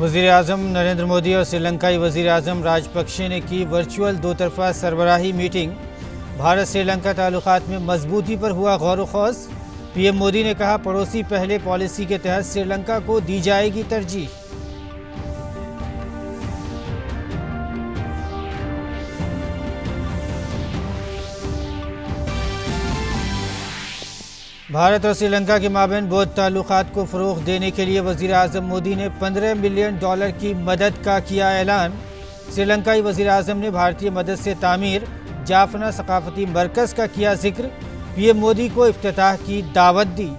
वज़ीर-ए-आज़म नरेंद्र मोदी और श्रीलंकाई वज़ीर-ए-आज़म राजपक्षे ने की वर्चुअल दोतरफा सरबराही मीटिंग। भारत श्रीलंका ताल्लुकात में मजबूती पर हुआ गौर ख़ौस। पीएम मोदी ने कहा, पड़ोसी पहले पॉलिसी के तहत श्रीलंका को दी जाएगी तरजीह। भारत और श्रीलंका के माबैन बहुत ताल्लुकात को फ़रोग़ देने के लिए वज़ीर-ए-आज़म मोदी ने $15 मिलियन की मदद का किया ऐलान। श्रीलंकाई वज़ीर-ए-आज़म ने भारतीय मदद से तामीर जाफना सकाफ़ती मरकज़ का किया जिक्र। पीएम मोदी को इफ्तिताह की दावत दी।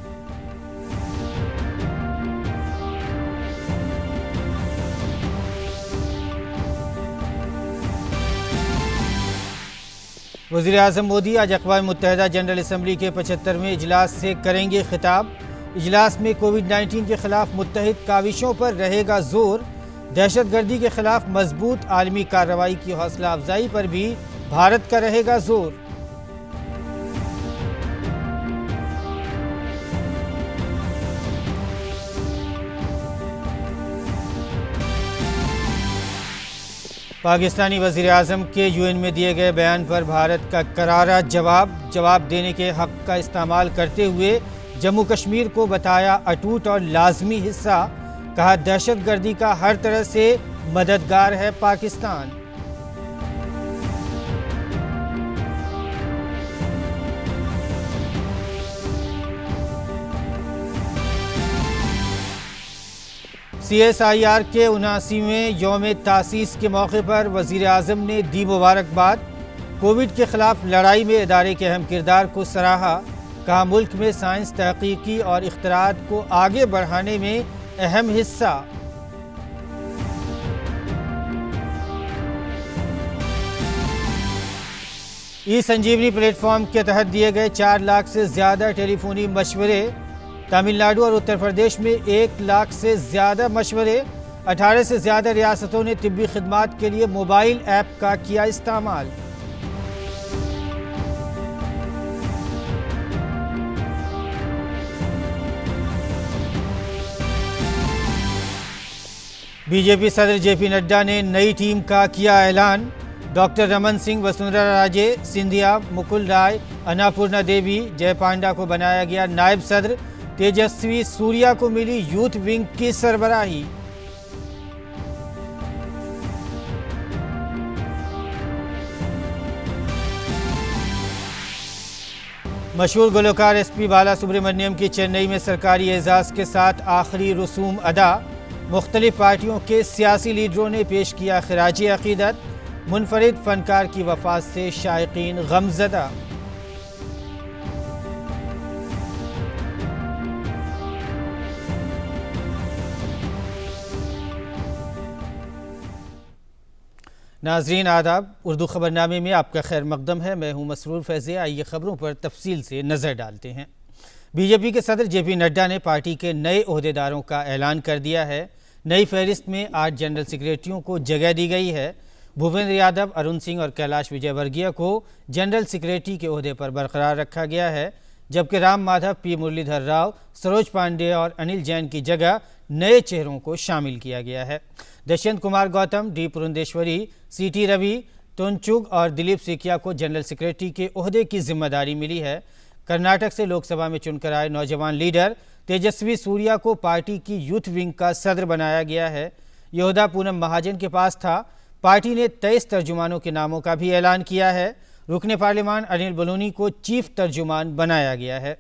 वज़ीर-ए-आज़म मोदी आज अक़वाम मुत्तहिदा जनरल असम्बली के 75वें इजलास से करेंगे खिताब। इजलास में कोविड-19 के खिलाफ मुत्तहिद काविशों पर रहेगा जोर। दहशतगर्दी के खिलाफ मजबूत आलमी कार्रवाई की हौसला अफजाई पर भी भारत का रहेगा जोर। पाकिस्तानी वज़ीर-ए-आज़म के यूएन में दिए गए बयान पर भारत का करारा जवाब देने के हक़ का इस्तेमाल करते हुए जम्मू कश्मीर को बताया अटूट और लाजमी हिस्सा। कहा, दहशतगर्दी का हर तरह से मददगार है पाकिस्तान। CSIR के 79वें यौम तासीस के मौके पर वज़ीर-ए-आज़म ने दी मुबारकबाद। कोविड के खिलाफ लड़ाई में इदारे के अहम किरदार को सराहा। कहा, मुल्क में साइंस, तहकीकी और इख्तिराअत को आगे बढ़ाने में अहम हिस्सा। ई-संजीवनी प्लेटफॉर्म के तहत दिए गए 4 लाख से ज़्यादा टेलीफोनी मशवरे। तमिलनाडु और उत्तर प्रदेश में 1 लाख से ज़्यादा मशवरे। 18 से ज़्यादा रियासतों ने तिब्बी खिदमात के लिए मोबाइल ऐप का किया इस्तेमाल। बीजेपी सदर जेपी नड्डा ने नई टीम का किया ऐलान। डॉक्टर रमन सिंह, वसुंधरा राजे सिंधिया, मुकुल राय, अन्नपूर्णा देवी, जय पांडा को बनाया गया नायब सदर। तेजस्वी सूर्या को मिली यूथ विंग की सरबराही। मशहूर गुलकार एसपी बाला सुब्रमण्यम की चेन्नई में सरकारी एजाज के साथ आखिरी रसूम अदा। मुख्तलिफ पार्टियों के सियासी लीडरों ने पेश किया खिराजी अकीदत। मुनफरिद फनकार की वफात से शायकीन गमज़दा। नाजरीन आदाब, उर्दू ख़बरनामे में आपका खैर मकदम है। मैं हूँ मसरूर फैज़े। आइए ख़बरों पर तफसील से नज़र डालते हैं। बीजेपी के सदर जेपी नड्डा ने पार्टी के नए ओहदेदारों का ऐलान कर दिया है। नई फहरिस्त में 8 जनरल सेक्रेटरियों को जगह दी गई है। भूपेंद्र यादव, अरुण सिंह और कैलाश विजयवर्गीय को जनरल सेक्रेटरी के ओहदे पर बरकरार रखा गया है, जबकि राम माधव, पी मुरलीधर राव, सरोज पांडे और अनिल जैन की जगह नए चेहरों को शामिल किया गया है। दशयंत कुमार गौतम, डी पुरंदेश्वरी, CT रवि, तुनचुग और दिलीप सेकिया को जनरल सेक्रेटरी के ओहदे की जिम्मेदारी मिली है। कर्नाटक से लोकसभा में चुनकर आए नौजवान लीडर तेजस्वी सूर्या को पार्टी की यूथ विंग का सदर बनाया गया है। यह ओहदा पूनम महाजन के पास था। पार्टी ने 23 तर्जुमानों के नामों का भी ऐलान किया है। रुकने पार्लियामान अनिल बलूनी को चीफ तर्जुमान बनाया गया है।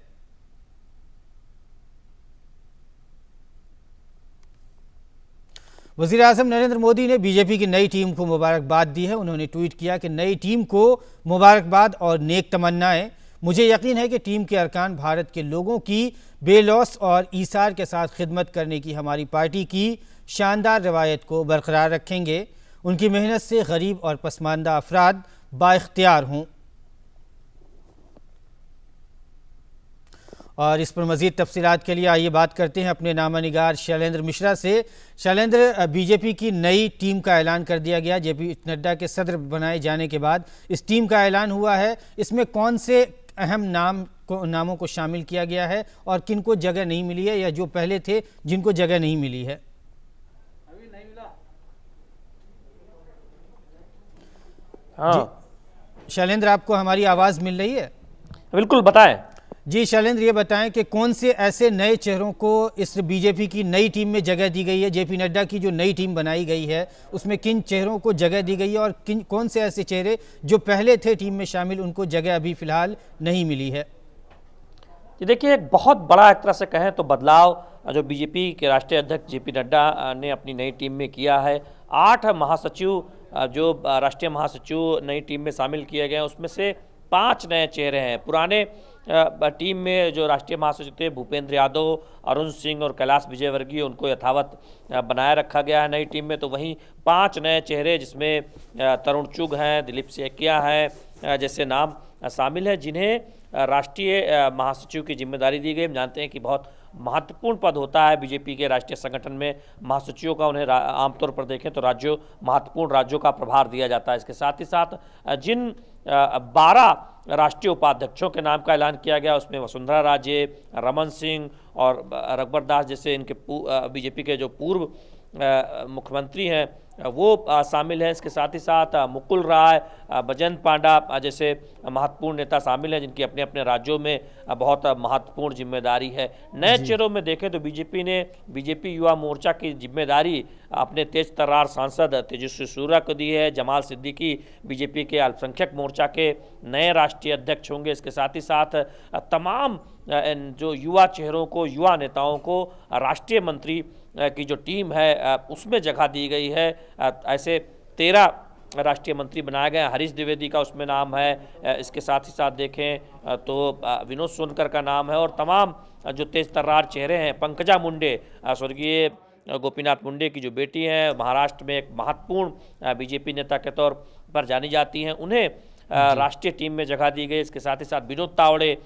वज़ीर-ए-आज़म नरेंद्र मोदी ने बीजेपी की नई टीम को मुबारकबाद दी है। उन्होंने ट्वीट किया कि नई टीम को मुबारकबाद और नेक तमन्नाएं। मुझे यकीन है कि टीम के अरकान भारत के लोगों की बेलौस और ईसार के साथ खिदमत करने की हमारी पार्टी की शानदार रवायत को बरकरार रखेंगे। उनकी मेहनत से गरीब और पसमानदा अफराद बाइख्तियार हों। और इस पर मज़ीद तफसीलात के लिए आइए बात करते हैं अपने नामानिगार शैलेंद्र मिश्रा से। शैलेंद्र, बीजेपी की नई टीम का ऐलान कर दिया गया। जेपी नड्डा के सदर बनाए जाने के बाद इस टीम का ऐलान हुआ है। इसमें कौन से अहम नामों को शामिल किया गया है और किन को जगह नहीं मिली है, या जो पहले थे जिनको जगह नहीं मिली है? अभी नई हाँ शैलेंद्र, आपको हमारी आवाज़ मिल रही है? बिल्कुल, बताएं। जी शैलेंद्र, ये बताएं कि कौन से ऐसे नए चेहरों को इस बीजेपी की नई टीम में जगह दी गई है? जेपी नड्डा की जो नई टीम बनाई गई है उसमें किन चेहरों को जगह दी गई है, और कौन से ऐसे चेहरे जो पहले थे टीम में शामिल उनको जगह अभी फिलहाल नहीं मिली है? ये देखिए, एक बहुत बड़ा एक तरह से कहें तो बदलाव जो बीजेपी के राष्ट्रीय अध्यक्ष जेपी नड्डा ने अपनी नई टीम में किया है। 8 महासचिव जो राष्ट्रीय महासचिव नई टीम में शामिल किए गए हैं, उसमें से 5 नए चेहरे हैं। पुराने टीम में जो राष्ट्रीय महासचिव थे भूपेंद्र यादव, अरुण सिंह और कैलाश विजयवर्गीय, उनको यथावत बनाए रखा गया है नई टीम में। तो वहीं 5 नए चेहरे जिसमें तरुण चुग हैं, दिलीप सैकिया हैं जैसे नाम शामिल हैं, जिन्हें राष्ट्रीय महासचिव की जिम्मेदारी दी गई। हम जानते हैं कि बहुत महत्वपूर्ण पद होता है बीजेपी के राष्ट्रीय संगठन में महासचिवों का। उन्हें आमतौर पर देखें तो महत्वपूर्ण राज्यों का प्रभार दिया जाता है। इसके साथ ही साथ जिन 12 राष्ट्रीय उपाध्यक्षों के नाम का ऐलान किया गया, उसमें वसुंधरा राजे, रमन सिंह और रघुबर दास जैसे इनके बीजेपी के जो पूर्व मुख्यमंत्री हैं वो शामिल हैं। इसके साथ ही साथ मुकुल राय, बजंत पांडा जैसे महत्वपूर्ण नेता शामिल हैं, जिनकी अपने अपने राज्यों में बहुत महत्वपूर्ण जिम्मेदारी है। नए चेहरों में देखें तो बीजेपी युवा मोर्चा की जिम्मेदारी अपने तेज तर्रार सांसद तेजस्वी सूर्या को दी है। जमाल सिद्दीकी बीजेपी के अल्पसंख्यक मोर्चा के नए राष्ट्रीय अध्यक्ष होंगे। इसके साथ ही साथ तमाम जो युवा चेहरों को, युवा नेताओं को राष्ट्रीय मंत्री की जो टीम है उसमें जगह दी गई है। ऐसे 13 राष्ट्रीय मंत्री बनाए गए हैं। हरीश द्विवेदी का उसमें नाम है। इसके साथ ही साथ देखें तो विनोद सोनकर का नाम है, और तमाम जो तेज तर्रार चेहरे हैं, पंकजा मुंडे, स्वर्गीय गोपीनाथ मुंडे की जो बेटी हैं, महाराष्ट्र में एक महत्वपूर्ण बीजेपी नेता के तौर पर जानी जाती हैं, उन्हें राष्ट्रीय टीम में जगह दी गई। इसके साथ ही साथ विनोद तावड़े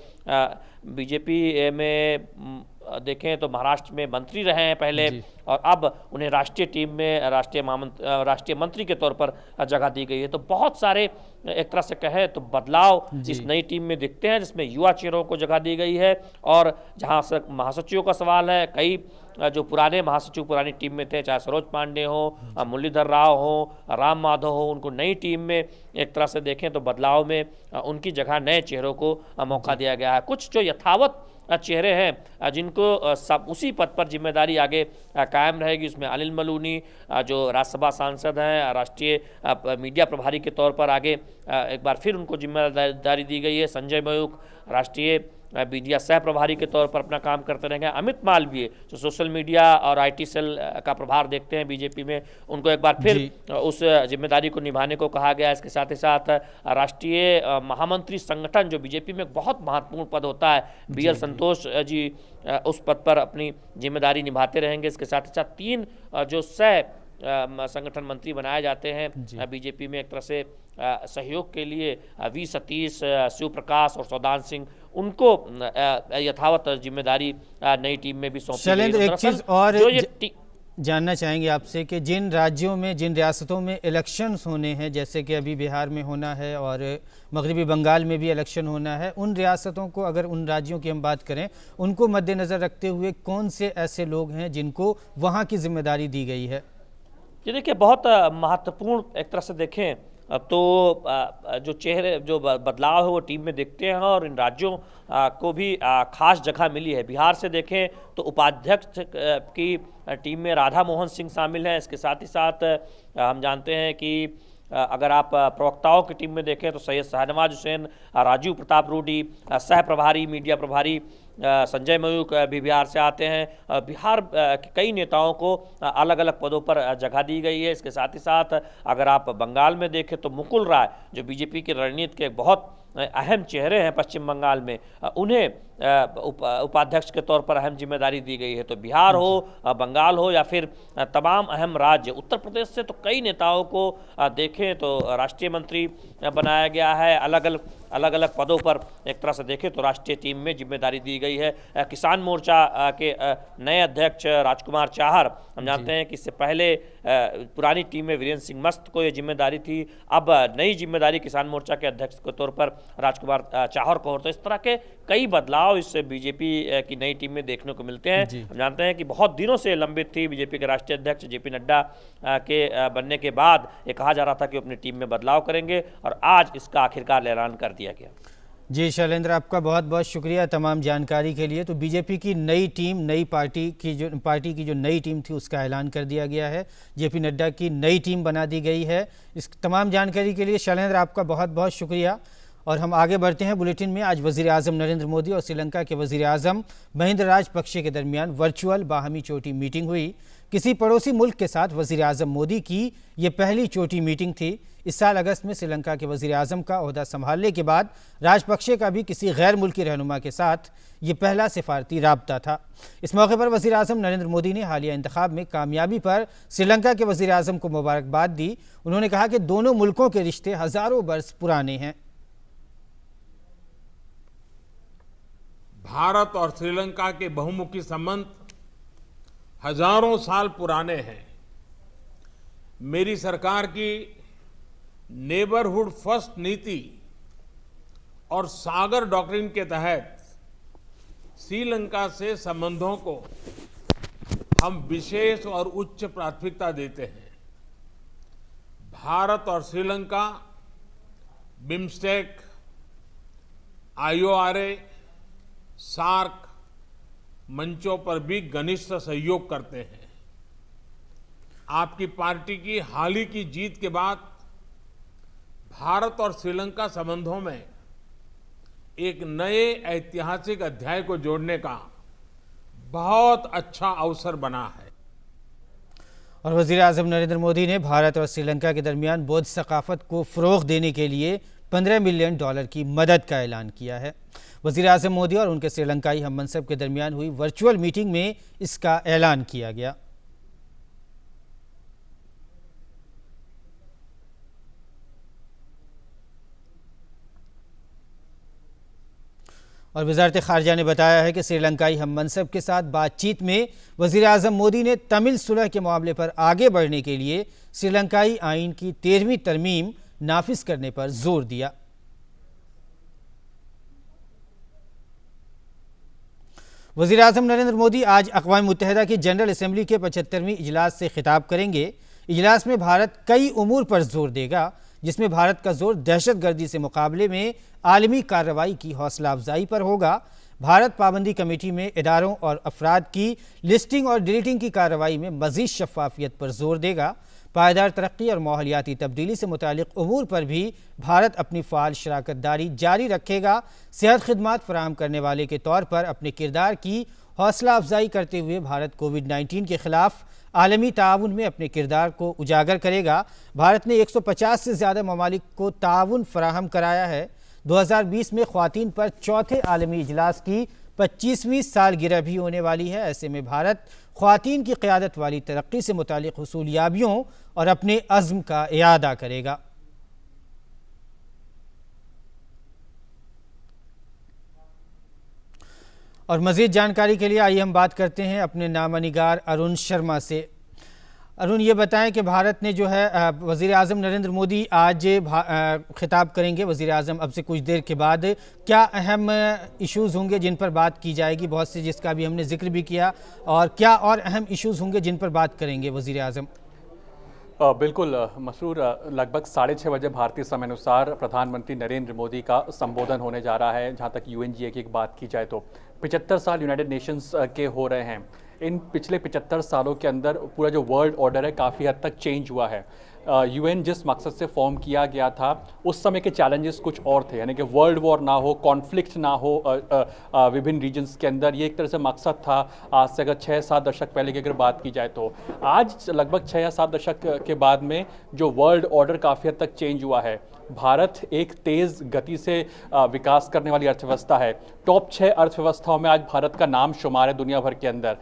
बीजेपी में देखें तो महाराष्ट्र में मंत्री रहे हैं पहले, और अब उन्हें राष्ट्रीय टीम में राष्ट्रीय मंत्री के तौर पर जगह दी गई है। तो बहुत सारे एक तरह से कहें तो बदलाव इस नई टीम में दिखते हैं, जिसमें युवा चेहरों को जगह दी गई है। और जहां से महासचिवों का सवाल है, कई जो पुराने महासचिव पुरानी टीम में थे, चाहे सरोज पांडे हो, मुरलीधर राव हो, राम माधव हो, उनको नई टीम में एक तरह से देखें तो बदलाव में उनकी जगह नए चेहरों को मौका दिया गया है। कुछ जो यथावत चेहरे हैं जिनको सब उसी पद पर जिम्मेदारी आगे कायम रहेगी, उसमें अनिल बलूनी जो राज्यसभा सांसद हैं, राष्ट्रीय मीडिया प्रभारी के तौर पर आगे एक बार फिर उनको जिम्मेदारी दी गई है। संजय मयूख राष्ट्रीय मीडिया सह प्रभारी के तौर पर अपना काम करते रहेंगे। अमित मालवीय जो सोशल मीडिया और आईटी सेल का प्रभार देखते हैं बीजेपी में, उनको एक बार फिर उस जिम्मेदारी को निभाने को कहा गया है। इसके साथ ही साथ राष्ट्रीय महामंत्री संगठन जो बीजेपी में बहुत महत्वपूर्ण पद होता है, बीएल संतोष जी उस पद पर अपनी जिम्मेदारी निभाते रहेंगे। इसके साथ ही साथ 3 जो सह संगठन मंत्री बनाए जाते हैं बीजेपी में एक तरह से सहयोग के लिए, वी सतीश, शिव प्रकाश और सौदान सिंह, उनको यथावत जिम्मेदारी नई टीम में भी सौंपी गई है। एक चीज और जानना चाहेंगे आपसे कि जिन राज्यों में, जिन रियासतों में इलेक्शंस होने हैं, जैसे कि अभी बिहार में होना है और मगरबी बंगाल में भी इलेक्शन होना है, उन रियासतों को, अगर उन राज्यों की हम बात करें, उनको मद्देनज़र रखते हुए कौन से ऐसे लोग हैं जिनको वहाँ की जिम्मेदारी दी गई है? ये देखिए, बहुत महत्वपूर्ण एक तरह से देखें तो जो चेहरे, जो बदलाव है वो टीम में दिखते हैं, और इन राज्यों को भी खास जगह मिली है। बिहार से देखें तो उपाध्यक्ष की टीम में राधा मोहन सिंह शामिल हैं। इसके साथ ही साथ हम जानते हैं कि अगर आप प्रवक्ताओं की टीम में देखें तो सैयद शाहनवाज हुसैन, राजीव प्रताप रूडी, सह प्रभारी मीडिया प्रभारी संजय मयूख भी बिहार से आते हैं। बिहार के कई नेताओं को अलग अलग पदों पर जगह दी गई है। इसके साथ ही साथ अगर आप बंगाल में देखें तो मुकुल राय जो बीजेपी की रणनीति के बहुत अहम चेहरे हैं पश्चिम बंगाल में, उन्हें उपाध्यक्ष के तौर पर अहम जिम्मेदारी दी गई है। तो बिहार हो, बंगाल हो या फिर तमाम अहम राज्य, उत्तर प्रदेश से तो कई नेताओं को देखें तो राष्ट्रीय मंत्री बनाया गया है। अलग अलग पदों पर एक तरह से देखें तो राष्ट्रीय टीम में जिम्मेदारी दी गई है। किसान मोर्चा के नए अध्यक्ष राजकुमार चाहर, हम जानते हैं कि इससे पहले पुरानी टीम में वीरेंद्र सिंह मस्त को ये जिम्मेदारी थी, अब नई जिम्मेदारी किसान मोर्चा के अध्यक्ष के तौर पर राजकुमार चाहर को हो। तो इस तरह के कई बदलाव बदलाव इस बीजेपी की नई टीम में देखने को मिलते हैं। हम जानते हैं कि बहुत दिनों से लंबित थी बीजेपी के राष्ट्रीय अध्यक्ष जेपी नड्डा के बनने के बाद ये कहा जा रहा था कि अपनी टीम में बदलाव करेंगे और आज इसका आखिरकार ऐलान कर दिया गया। जी शैलेंद्र, आपका बहुत बहुत शुक्रिया तमाम जानकारी के लिए। तो बीजेपी की नई टीम, नई पार्टी की जो नई टीम थी उसका ऐलान कर दिया गया है। जेपी नड्डा की नई टीम बना दी गई है। इस तमाम जानकारी के लिए शैलेंद्र आपका बहुत बहुत शुक्रिया। और हम आगे बढ़ते हैं बुलेटिन में। आज वज़ीर आज़म नरेंद्र मोदी और श्रीलंका के वज़ीर आज़म महिंदा राजपक्षे के दरमियान वर्चुअल बाहमी चोटी मीटिंग हुई। किसी पड़ोसी मुल्क के साथ वज़ीर आज़म मोदी की ये पहली चोटी मीटिंग थी। इस साल अगस्त में श्रीलंका के वज़ीर आज़म का ओहदा संभालने के बाद राजपक्षे का भी किसी गैर मुल्की रहनुमा के साथ ये पहला सिफारती राब्ता था। इस मौके पर वज़ीर आज़म नरेंद्र मोदी ने हालिया इंतखाब में कामयाबी पर श्रीलंका के वज़ीर आज़म को मुबारकबाद दी। उन्होंने कहा कि दोनों मुल्कों के रिश्ते हज़ारों बरस पुराने हैं। भारत और श्रीलंका के बहुमुखी संबंध हजारों साल पुराने हैं। मेरी सरकार की नेबरहुड फर्स्ट नीति और सागर डॉक्ट्रिन के तहत श्रीलंका से संबंधों को हम विशेष और उच्च प्राथमिकता देते हैं। भारत और श्रीलंका बिम्स्टेक, IORA, सार्क मंचों पर भी घनिष्ठ सहयोग करते हैं। आपकी पार्टी की हाल ही की जीत के बाद भारत और श्रीलंका संबंधों में एक नए ऐतिहासिक अध्याय को जोड़ने का बहुत अच्छा अवसर बना है। और वज़ीर आज़म नरेंद्र मोदी ने भारत और श्रीलंका के दरमियान बौद्ध सकाफत को फ़रोग़ देने के लिए $15 मिलियन की मदद का ऐलान किया है। वज़ीर आज़म मोदी और उनके श्रीलंकाई हम मनसब के दरमियान हुई वर्चुअल मीटिंग में इसका ऐलान किया गया। और वज़ारत ख़ारजा ने बताया है कि श्रीलंकाई हम मनसब के साथ बातचीत में वज़ीर आज़म मोदी ने तमिल सुलह के मामले पर आगे बढ़ने के लिए श्रीलंकाई आइन की 13वीं तरमीम नाफिज करने पर जोर दिया। वज़ीर आज़म नरेंद्र मोदी आज अक़वाम मुत्तहिदा की जनरल असम्बली के 75वें इजलास से खिताब करेंगे। इजलास में भारत कई उमूर पर जोर देगा, जिसमें भारत का जोर दहशत गर्दी से मुकाबले में आलमी कार्रवाई की हौसला अफजाई पर होगा। भारत पाबंदी कमेटी में इदारों और अफराद की लिस्टिंग और डिलीटिंग की कार्रवाई में मज़ीद शफ़ाफ़ियत पर जोर देगा। पायदार तरक्की और माहौलियाती तब्दीली से मुतालिक उमूर पर भी भारत अपनी फ़ाल शराकत दारी जारी रखेगा। सेहत खिदमात फराहम करने वाले के तौर पर अपने किरदार की हौसला अफजाई करते हुए भारत कोविड-19 के ख़िलाफ़ आलमी ताउन में अपने किरदार को उजागर करेगा। भारत ने 150 से ज़्यादा ममालिक को ताउन फराहम कराया है। 2020 में ख़वातीन पर चौथे आलमी इजलास की 25वीं सालगिरह भी होने वाली है। ऐसे में भारत ख़वातीन की क़यादत वाली तरक्की से मुतालिक हुसूलियाबियों और अपने अज़्म का इयादा करेगा। और मज़ीद जानकारी के लिए आइए हम बात करते हैं अपने नामानिगार अरुण शर्मा से। अरुण, ये बताएं कि भारत ने जो है वज़ीर आज़म नरेंद्र मोदी आज खिताब करेंगे वज़ीर आज़म अब से कुछ देर के बाद, क्या अहम इश्यूज़ होंगे जिन पर बात की जाएगी, बहुत से जिसका भी हमने जिक्र भी किया, और क्या और अहम इश्यूज़ होंगे जिन पर बात करेंगे वज़ीर आज़म? बिल्कुल मसरूर, लगभग 6:30 बजे भारतीय समय अनुसार प्रधानमंत्री नरेंद्र मोदी का संबोधन होने जा रहा है। जहां तक UNGA की एक बात की जाए तो 75 साल यूनाइटेड नेशंस के हो रहे हैं। इन पिछले 75 सालों के अंदर पूरा जो वर्ल्ड ऑर्डर है काफ़ी हद तक चेंज हुआ है। UN जिस मकसद से फॉर्म किया गया था उस समय के चैलेंजेस कुछ और थे, यानी कि वर्ल्ड वॉर ना हो, कॉन्फ्लिक्ट ना हो विभिन्न रीजन्स के अंदर। ये एक तरह से मकसद था आज से अगर 6-7 दशक पहले की अगर बात की जाए तो। आज लगभग 6 या 7 दशक के बाद में जो वर्ल्ड ऑर्डर काफ़ी हद तक चेंज हुआ है। भारत एक तेज़ गति से विकास करने वाली अर्थव्यवस्था है। टॉप 6 अर्थव्यवस्थाओं में आज भारत का नाम शुमार है दुनिया भर के अंदर।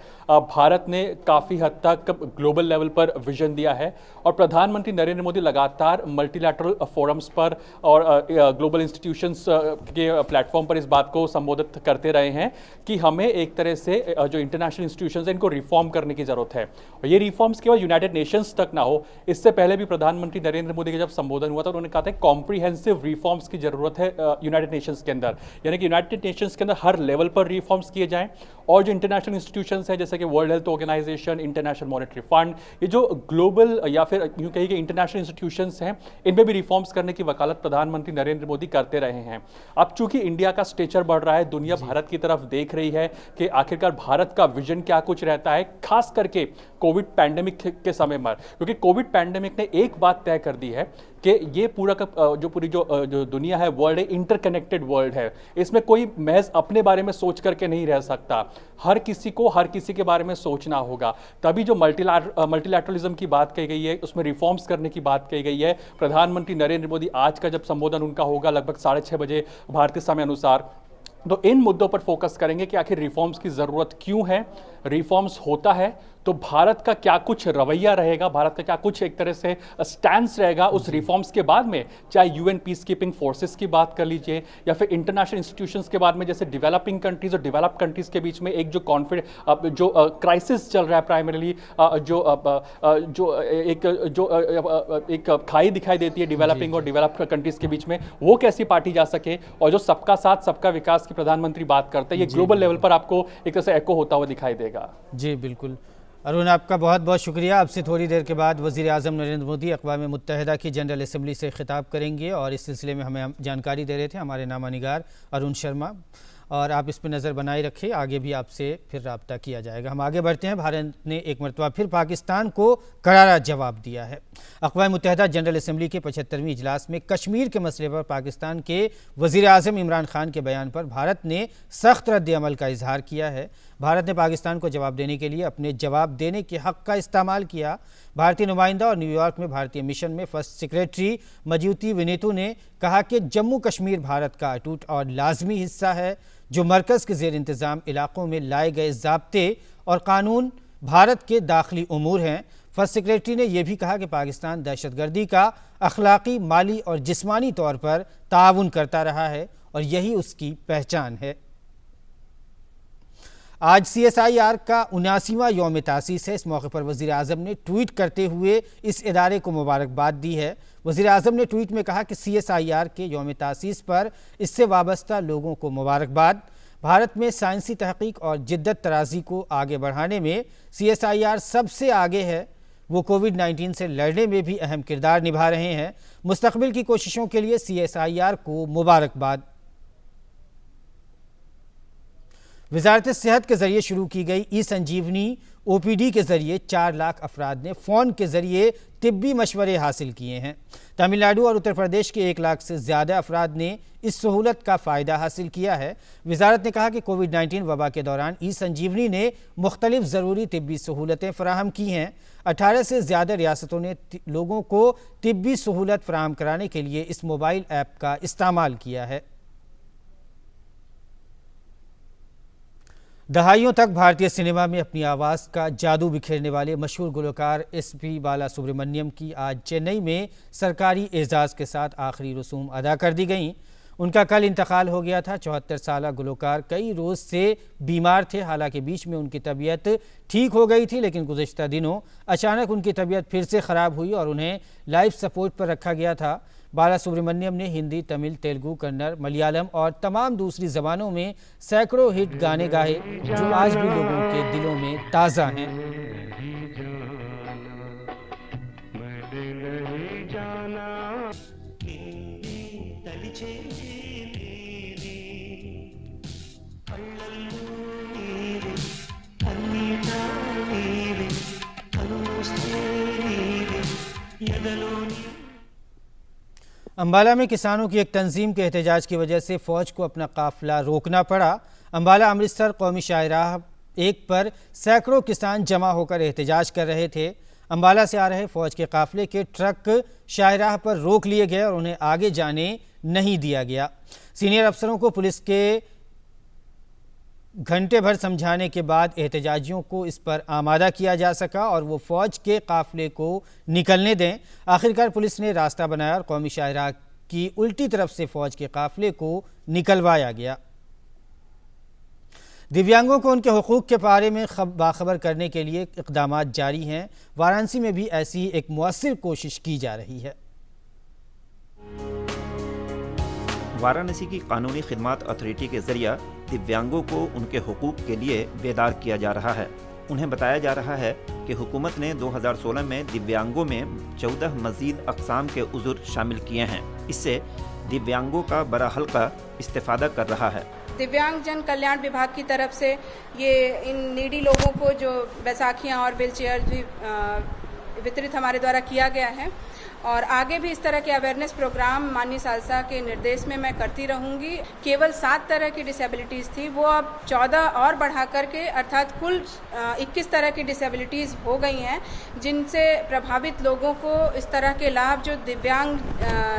भारत ने काफ़ी हद तक ग्लोबल लेवल पर विजन दिया है और प्रधानमंत्री नरेंद्र मोदी लगातार मल्टीलैटरल फोरम्स पर और ग्लोबल इंस्टीट्यूशंस के प्लेटफॉर्म पर इस बात को संबोधित करते रहे हैं कि हमें एक तरह से जो इंटरनेशनल इंस्टीट्यूशंस हैं इनको रिफॉर्म करने की ज़रूरत है। और ये रिफॉर्म्स केवल यूनाइटेड नेशंस तक ना हो, इससे पहले भी प्रधानमंत्री नरेंद्र मोदी का जब संबोधन हुआ था उन्होंने कहा था कॉम्प्रिहेंसिव रिफॉर्म्स की ज़रूरत है यूनाइटेड नेशंस के अंदर, यानी कि यूनाइटेड नेशंस जिसके अंदर हर लेवल पर रिफॉर्म्स किए जाएं, और जो इंटरनेशनल इंस्टीट्यूशंस हैं जैसे कि World Health Organization, International Monetary Fund, ये जो ग्लोबल या फिर यूं कहिए कि इंटरनेशनल इंस्टीट्यूशंस हैं, इनमें भी रिफॉर्म्स करने की वकालत प्रधानमंत्री नरेंद्र मोदी करते रहे हैं। अब चूंकि इंडिया का स्टेचर बढ़ रहा है, दुनिया भारत की तरफ देख रही है कि आखिरकार भारत का विजन क्या कुछ रहता है, खास करके कोविड पैंडेमिक के समय में, क्योंकि कोविड पैंडेमिक ने एक बात तय कर दी है कि ये पूरा का जो पूरी जो दुनिया है, वर्ल्ड है, इंटरकनेक्टेड वर्ल्ड है। इसमें कोई महज अपने बारे में सोच करके नहीं रह सकता, हर किसी को हर किसी के बारे में सोचना होगा। तभी जो मल्टीलैटरलिज्म की बात कही गई है, उसमें रिफॉर्म्स करने की बात कही गई है। प्रधानमंत्री नरेंद्र मोदी आज का जब संबोधन उनका होगा लगभग 6:30 बजे भारतीय समय अनुसार, तो इन मुद्दों पर फोकस करेंगे कि आखिर रिफॉर्म्स की जरूरत क्यों है, रिफॉर्म्स होता है तो भारत का क्या कुछ रवैया रहेगा, भारत का क्या कुछ एक तरह से स्टैंस रहेगा उस रिफॉर्म्स के बाद में, चाहे यूएन पीस कीपिंग फोर्सेस की बात कर लीजिए या फिर इंटरनेशनल इंस्टीट्यूशंस के बाद में, जैसे डेवलपिंग कंट्रीज और डेवलप्ड कंट्रीज के बीच में एक जो क्राइसिस चल रहा है, प्राइमरीली एक खाई दिखाई देती है डेवलपिंग और डेवलप्ड कंट्रीज के बीच में, वो कैसी पाटी जा सके, और जो सबका साथ सबका विकास की प्रधानमंत्री बात करते हैं, ये ग्लोबल लेवल पर आपको एक तरह से एको होता हुआ दिखाई देगा। जी बिल्कुल अरुण, आपका बहुत बहुत शुक्रिया। आपसे थोड़ी देर के बाद वज़ीर आज़म नरेंद्र मोदी अक़वाम मुत्तहिदा की जनरल असम्बली से खिताब करेंगे और इस सिलसिले में हमें जानकारी दे रहे थे हमारे नामानिगार अरुण शर्मा, और आप इस पर नज़र बनाए रखें, आगे भी आपसे फिर रब्ता किया जाएगा। हम आगे बढ़ते हैं। भारत ने एक मरतबा फिर पाकिस्तान को करारा जवाब दिया है। अक़वाम मुत्तहिदा जनरल असम्बली के 75वें इजलास में कश्मीर के मसले पर पाकिस्तान के वज़ीर आज़म इमरान खान के बयान पर भारत ने सख्त रद्द-ए-अमल का इजहार किया है। भारत ने पाकिस्तान को जवाब देने के लिए अपने जवाब देने के हक़ का इस्तेमाल किया। भारतीय नुमाइंदा और न्यूयॉर्क में भारतीय मिशन में फर्स्ट सेक्रेटरी मज्यूती विनीतू ने कहा कि जम्मू कश्मीर भारत का अटूट और लाजमी हिस्सा है। जो मरकज़ के ज़ेर इंतज़ाम इलाक़ों में लाए गए ज़ाब्ते और कानून भारत के दाखिली उमूर हैं। फर्स्ट सेक्रेटरी ने यह भी कहा कि पाकिस्तान दहशतगर्दी का अखलाकी, माली और जिस्मानी तौर पर ताउन करता रहा है और यही उसकी पहचान है। आज CSIR का 79वां यौम तासीस है। इस मौके पर वज़ीर आज़म ने ट्वीट करते हुए इस इदारे को मुबारकबाद दी है। वज़ीर आज़म ने ट्वीट में कहा कि CSIR के यौम तासीस पर इससे वाबस्ता लोगों को मुबारकबाद। भारत में साइंसी तहक़ीक़ और जिद्दत तराज़ी को आगे बढ़ाने में CSIR सबसे आगे है। वो कोविड-19 से लड़ने में भी अहम किरदार निभा रहे हैं। मुस्तक़बिल की कोशिशों के लिए CSIR को मुबारकबाद। वज़ारत सेहत के ज़रिए शुरू की गई ई-संजीवनी OPD के ज़रिए 4 लाख अफराद ने फ़ोन के ज़रिए तिब्बी मशवरे हासिल किए हैं। तमिलनाडु और उत्तर प्रदेश के 1 लाख से ज़्यादा अफराद ने इस सहूलत का फ़ायदा हासिल किया है। वज़ारत ने कहा कि कोविड-19 वबा के दौरान ई-संजीवनी ने मुख्तलिफ ज़रूरी तिब्बी सहूलतें फ़राहम की हैं। 18 से ज़्यादा रियासतों ने लोगों को तिब्बी सहूलत फ़राहम कराने के लिए इस मोबाइल ऐप का इस्तेमाल किया है। दहाइयों तक भारतीय सिनेमा में अपनी आवाज़ का जादू बिखेरने वाले मशहूर गुलकार SP बालासुब्रमण्यम की आज चेन्नई में सरकारी एजाज़ के साथ आखिरी रसूम अदा कर दी गईं। उनका कल इंतकाल हो गया था। 74 साला गुलकार कई रोज़ से बीमार थे। हालांकि बीच में उनकी तबीयत ठीक हो गई थी, लेकिन गुज़िश्ता दिनों अचानक उनकी तबीयत फिर से ख़राब हुई और उन्हें लाइफ सपोर्ट पर रखा गया था। बालासुब्रमण्यम ने हिंदी, तमिल, तेलुगु, कन्नड़, मलयालम और तमाम दूसरी ज़बानों में सैकड़ों हिट गाने गाए जो आज भी लोगों के दिलों में ताज़ा हैं। अंबाला में किसानों की एक तंजीम के एहतजाज की वजह से फ़ौज को अपना काफ़िला रोकना पड़ा। अंबाला अमृतसर कौमी शाहराह 1 पर सैकड़ों किसान जमा होकर एहतजाज कर रहे थे। अंबाला से आ रहे फ़ौज के काफ़िले के ट्रक शाहराह पर रोक लिए गए और उन्हें आगे जाने नहीं दिया गया। सीनियर अफसरों को पुलिस के घंटे भर समझाने के बाद एहतजाजियों को इस पर आमादा किया जा सका और वो फ़ौज के काफ़िले को निकलने दें। आखिरकार पुलिस ने रास्ता बनाया और कौमी शाहराह की उल्टी तरफ से फ़ौज के काफ़िले को निकलवाया गया। दिव्यांगों को उनके हुकूक के बारे में बाखबर करने के लिए इक़दामात जारी हैं। वाराणसी में भी ऐसी एक मुअस्सिर कोशिश की जा रही है। वाराणसी की कानूनी खिदमात अथॉरिटी के जरिए दिव्यांगों को उनके हुकूक के लिए बेदार किया जा रहा है। उन्हें बताया जा रहा है कि हुकूमत ने 2016 में दिव्यांगों में 14 मज़ीद अक़साम के उज़ुर शामिल किए हैं। इससे दिव्यांगों का बड़ा हल्का इस्तेफ़ादा कर रहा है। दिव्यांग जन कल्याण विभाग की तरफ से ये इन नीडी लोगों को जो बैसाखियाँ और व्हीलचेयर भी वितरित हमारे द्वारा किया गया है और आगे भी इस तरह के अवेयरनेस प्रोग्राम माननीय सालसा के निर्देश में मैं करती रहूंगी। केवल 7 तरह की डिसेबिलिटीज़ थी, वो अब 14 और बढ़ा करके अर्थात कुल 21 तरह की डिसेबिलिटीज़ हो गई हैं, जिनसे प्रभावित लोगों को इस तरह के लाभ जो दिव्यांग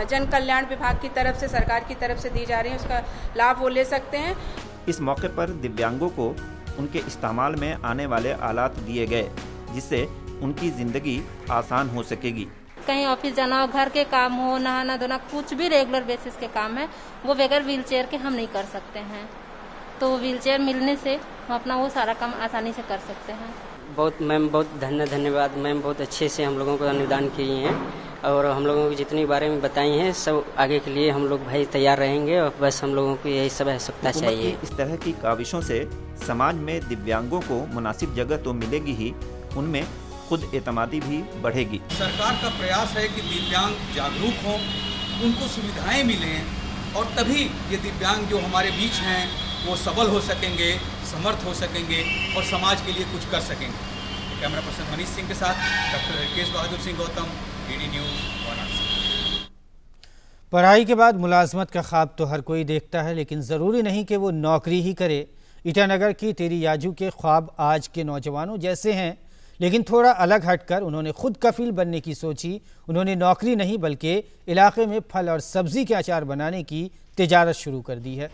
जन कल्याण विभाग की तरफ से, सरकार की तरफ से दी जा रही है, उसका लाभ वो ले सकते हैं। इस मौके पर दिव्यांगों को उनके इस्तेमाल में आने वाले आलात दिए गए, जिससे उनकी ज़िंदगी आसान हो सकेगी। कहीं ऑफिस जाना हो, घर के काम हो, नहाना धोना, कुछ भी रेगुलर बेसिस के काम है वो बगैर व्हीलचेयर के हम नहीं कर सकते हैं। तो व्हीलचेयर मिलने से हम अपना वो सारा काम आसानी से कर सकते हैं। बहुत मैम, बहुत धन्यवाद मैम, बहुत अच्छे से हम लोगों को अनुदान किए हैं और हम लोगों को जितनी बारे में बताई हैं सब आगे के लिए हम लोग भाई तैयार रहेंगे और बस हम लोगों को यही सब आवश्यकता चाहिए। इस तरह की काविशों से समाज में दिव्यांगों को मुनासिब जगह तो मिलेगी ही, उनमें खुद एतमादी भी बढ़ेगी। सरकार का प्रयास है कि दिव्यांग जागरूक हों, उनको सुविधाएं मिलें और तभी ये दिव्यांग जो हमारे बीच हैं वो सबल हो सकेंगे, समर्थ हो सकेंगे और समाज के लिए कुछ कर सकेंगे। कैमरा पर्सन मनीष सिंह के साथ doctor Rakesh Bahadur Singh Gautam, DD news, Varanasi. पढ़ाई के बाद मुलाजमत का ख्वाब तो हर कोई देखता है, लेकिन ज़रूरी नहीं कि वो नौकरी ही करे। ईटानगर की तेरी याजू के ख्वाब आज के नौजवानों जैसे हैं, लेकिन थोड़ा अलग हटकर उन्होंने खुद कफील बनने की सोची। उन्होंने नौकरी नहीं बल्कि इलाके में फल और सब्जी के अचार बनाने की तिजारत शुरू कर दी है।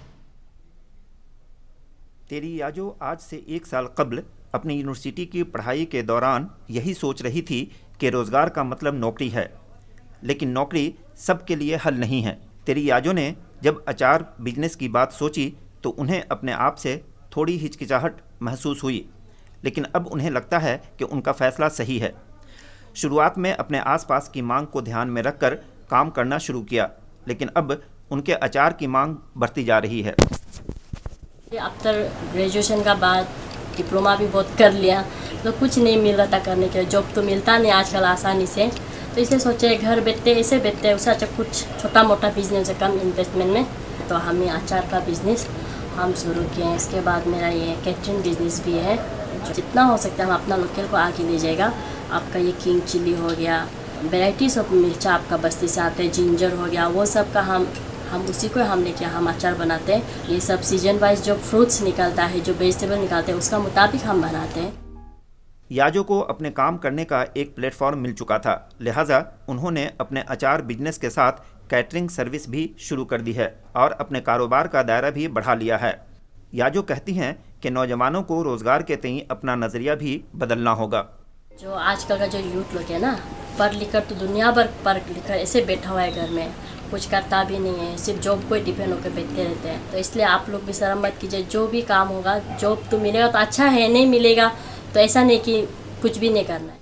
तेरी याजो आज से 1 साल कबल अपनी यूनिवर्सिटी की पढ़ाई के दौरान यही सोच रही थी कि रोज़गार का मतलब नौकरी है, लेकिन नौकरी सबके लिए हल नहीं है। तेरी याजो ने जब अचार बिजनेस की बात सोची तो उन्हें अपने आप से थोड़ी हिचकिचाहट महसूस हुई, लेकिन अब उन्हें लगता है कि उनका फ़ैसला सही है। शुरुआत में अपने आसपास की मांग को ध्यान में रखकर काम करना शुरू किया, लेकिन अब उनके अचार की मांग बढ़ती जा रही है। आफ्टर ग्रेजुएशन का बाद डिप्लोमा भी बहुत कर लिया तो कुछ नहीं मिल रहा था करने के, जॉब तो मिलता नहीं आजकल आसानी से, तो इसलिए सोचे घर बैठते ऐसे बैठते उससे अच्छा कुछ छोटा मोटा बिजनेस है कम इन्वेस्टमेंट में, तो हमें अचार का बिजनेस हम शुरू किए हैं। इसके बाद मेरा ये कैटरिंग बिजनेस भी है, जितना हो सकता है हम अपना लोकल को आगे ले जाएगा। आपका ये किंग चिली हो गया, वेराइटीज़ ऑफ मिर्चा आपका बस्ती से आते हैं, जिंजर हो गया, वो सब का हम उसी को हम लेके हम अचार बनाते हैं। ये सब सीजन वाइज जो फ्रूट्स निकलता है, जो वेजिटेबल निकलते हैं, उसका मुताबिक हम बनाते हैं। याजो को अपने काम करने का एक प्लेटफॉर्म मिल चुका था, लिहाजा उन्होंने अपने अचार बिजनेस के साथ कैटरिंग सर्विस भी शुरू कर दी है और अपने कारोबार का दायरा भी बढ़ा लिया है। याजो कहती हैं कि नौजवानों को रोज़गार के तई अपना नज़रिया भी बदलना होगा। जो आजकल का जो यूथ लोग है ना, पढ़ लिख कर तो दुनिया भर पढ़ लिख कर ऐसे बैठा हुआ है, घर में कुछ करता भी नहीं है, सिर्फ जॉब को डिपेंड होकर बैठते रहते हैं। तो इसलिए आप लोग भी शर्म मत कीजिए, जो भी काम होगा जॉब तो मिलेगा तो अच्छा है, नहीं मिलेगा तो ऐसा नहीं कि कुछ भी नहीं करना है।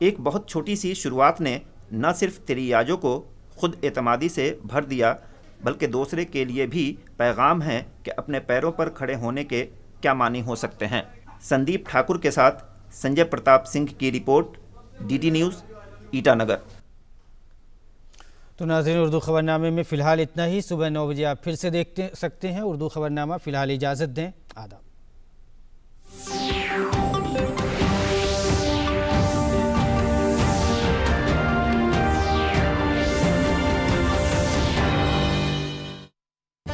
एक बहुत छोटी सी शुरुआत ने न सिर्फ तेरी याजो को खुद एतमादी से भर दिया, बल्कि दूसरे के लिए भी पैगाम है कि अपने पैरों पर खड़े होने के क्या मानी हो सकते हैं। संदीप ठाकुर के साथ संजय प्रताप सिंह की रिपोर्ट, डीडी न्यूज़, ईटानगर। तो नाज़रीन, उर्दू खबरनामे में फ़िलहाल इतना ही। सुबह 9 बजे आप फिर से देखते सकते हैं उर्दू खबरनामा। फ़िलहाल इजाज़त दें। आदाब।